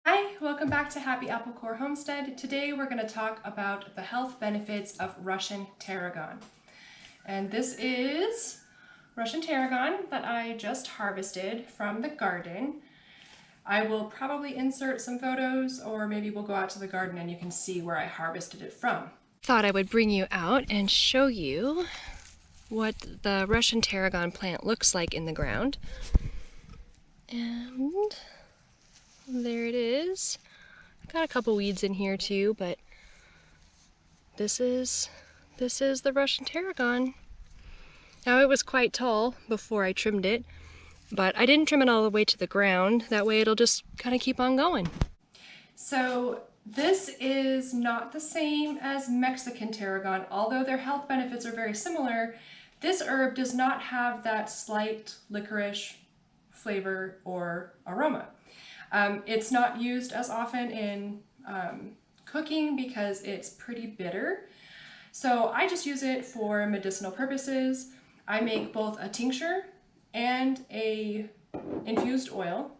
Hi, welcome back to Happy Apple Core Homestead. Today we're going to talk about the health benefits of Russian Tarragon. And this is Russian Tarragon that I just harvested from the garden. I will probably insert some photos, or maybe we'll go out to the garden and you can see where I harvested it from. Thought I would bring you out and show you what the Russian Tarragon plant looks like in the ground. And there it is. Got a couple weeds in here too, but this is the Russian Tarragon. Now it was quite tall before I trimmed it, but I didn't trim it all the way to the ground. That way it'll just kind of keep on going. So this is not the same as Mexican tarragon, although their health benefits are very similar. This herb does not have that slight licorice flavor or aroma. It's not used as often in cooking because it's pretty bitter. So I just use it for medicinal purposes. I make both a tincture and a infused oil.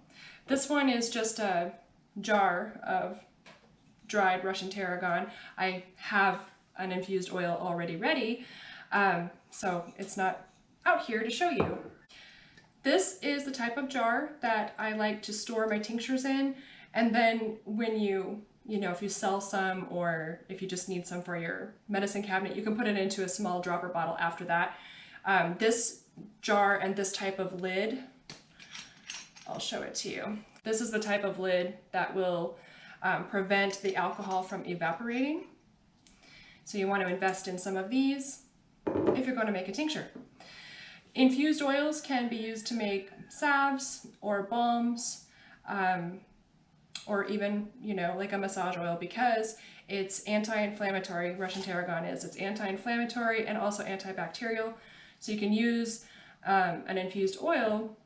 This one is just a jar of dried Russian tarragon. I have an infused oil already ready, so it's not out here to show you. This is the type of jar that I like to store my tinctures in, and then when if you sell some or if you just need some for your medicine cabinet, you can put it into a small dropper bottle after that. This jar and this type of lid, I'll show it to you. This is the type of lid that will prevent the alcohol from evaporating. So you want to invest in some of these if you're going to make a tincture. Infused oils can be used to make salves or balms, or even, like a massage oil, because it's anti-inflammatory. Russian Tarragon is. It's anti-inflammatory and also antibacterial. So you can use an infused oil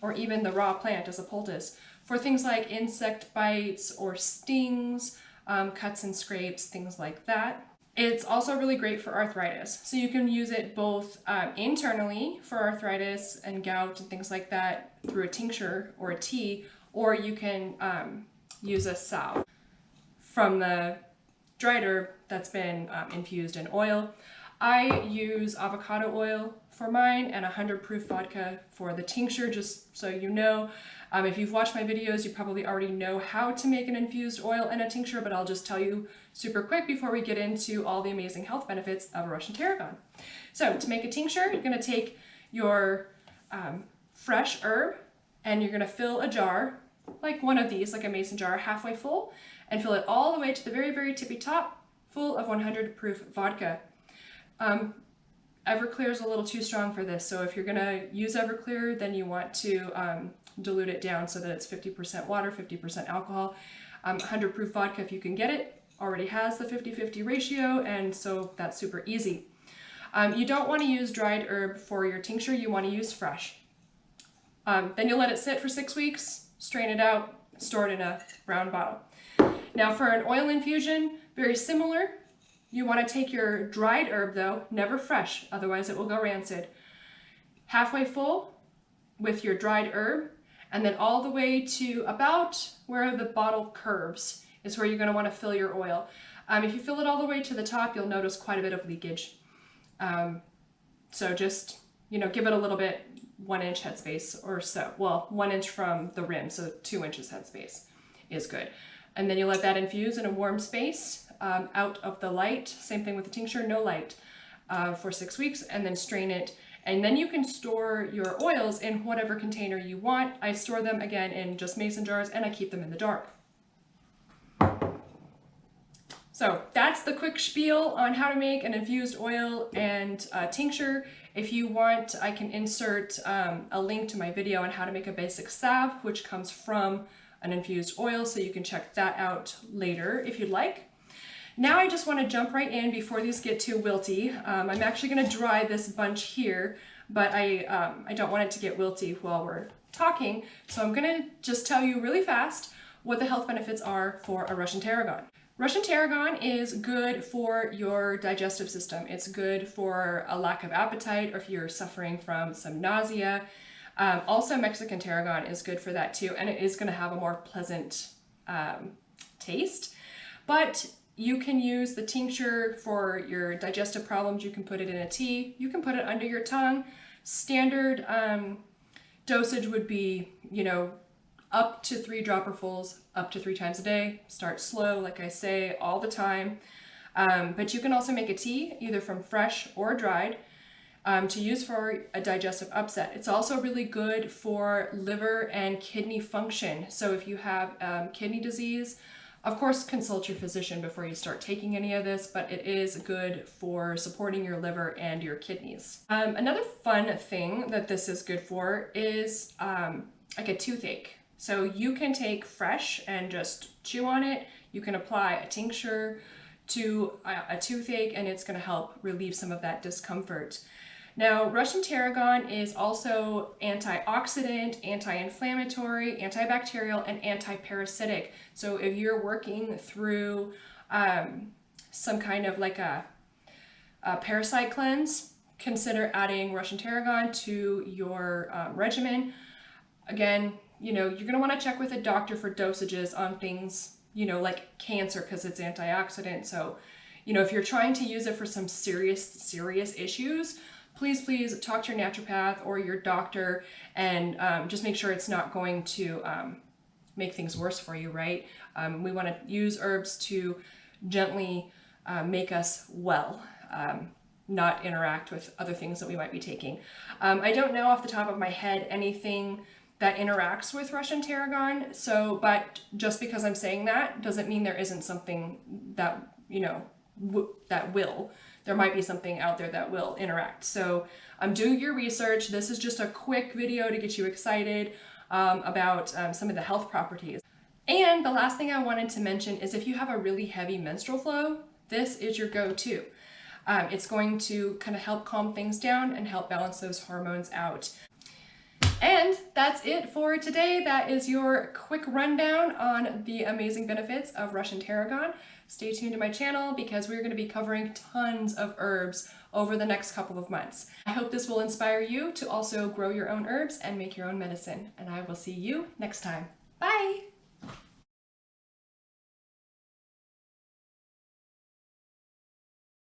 or even the raw plant as a poultice for things like insect bites or stings, cuts and scrapes, things like that. It's also really great for arthritis. So you can use it both internally for arthritis and gout and things like that through a tincture or a tea, or you can use a salve from the dried herb that's been infused in oil. I use avocado oil for mine and 100 proof vodka for the tincture, just so you know. If you've watched my videos, you probably already know how to make an infused oil and a tincture, but I'll just tell you super quick before we get into all the amazing health benefits of Russian Tarragon. So to make a tincture, you're going to take your fresh herb and you're going to fill a jar, like one of these, like a mason jar, halfway full, and fill it all the way to the very, very tippy top, full of 100 proof vodka. Everclear is a little too strong for this, so if you're going to use Everclear, then you want to dilute it down so that it's 50% water, 50% alcohol. 100 proof vodka, if you can get it, already has the 50-50 ratio, and so that's super easy. You don't want to use dried herb for your tincture, you want to use fresh. Then you'll let it sit for 6 weeks, strain it out, store it in a brown bottle. Now for an oil infusion, very similar. You want to take your dried herb though, never fresh, otherwise it will go rancid. Halfway full with your dried herb, and then all the way to about where the bottle curves is where you're going to want to fill your oil. If you fill it all the way to the top, you'll notice quite a bit of leakage. So just, give it a little bit, 1 inch headspace or so. Well, 1 inch from the rim, so 2 inches headspace is good. And then you let that infuse in a warm space, out of the light. Same thing with the tincture, no light, for 6 weeks, and then strain it. And then you can store your oils in whatever container you want. I store them again in just mason jars, and I keep them in the dark. So that's the quick spiel on how to make an infused oil and tincture. If you want, I can insert a link to my video on how to make a basic salve, which comes from an infused oil, so you can check that out later if you'd like. Now I just want to jump right in before these get too wilty. I'm actually going to dry this bunch here, but I don't want it to get wilty while we're talking, so I'm going to just tell you really fast what the health benefits are for a Russian Tarragon. Russian Tarragon is good for your digestive system. It's good for a lack of appetite or if you're suffering from some nausea. Also, Mexican Tarragon is good for that too, and it is going to have a more pleasant taste. But you can use the tincture for your digestive problems. You can put it in a tea. You can put it under your tongue. Standard dosage would be, up to 3 dropperfuls, up to 3 times a day. Start slow, like I say, all the time. But you can also make a tea, either from fresh or dried, to use for a digestive upset. It's also really good for liver and kidney function. So if you have kidney disease, of course, consult your physician before you start taking any of this, but it is good for supporting your liver and your kidneys. Another fun thing that this is good for is like a toothache. So you can take fresh and just chew on it. You can apply a tincture to a toothache, and it's going to help relieve some of that discomfort. Now, Russian Tarragon is also antioxidant, anti-inflammatory, antibacterial, and anti-parasitic. So if you're working through some kind of like a parasite cleanse, consider adding Russian Tarragon to your regimen. Again, you're going to want to check with a doctor for dosages on things, like cancer, because it's antioxidant. So, if you're trying to use it for some serious issues, please talk to your naturopath or your doctor and just make sure it's not going to make things worse for you, right? We want to use herbs to gently make us well, not interact with other things that we might be taking. I don't know off the top of my head anything that interacts with Russian Tarragon, but just because I'm saying that doesn't mean there isn't something that, that will. There might be something out there that will interact. So do your research. This is just a quick video to get you excited about some of the health properties. And the last thing I wanted to mention is if you have a really heavy menstrual flow, this is your go-to. It's going to kind of help calm things down and help balance those hormones out. And that's it for today. That is your quick rundown on the amazing benefits of Russian Tarragon. Stay tuned to my channel because we're going to be covering tons of herbs over the next couple of months. I hope this will inspire you to also grow your own herbs and make your own medicine. And I will see you next time. Bye!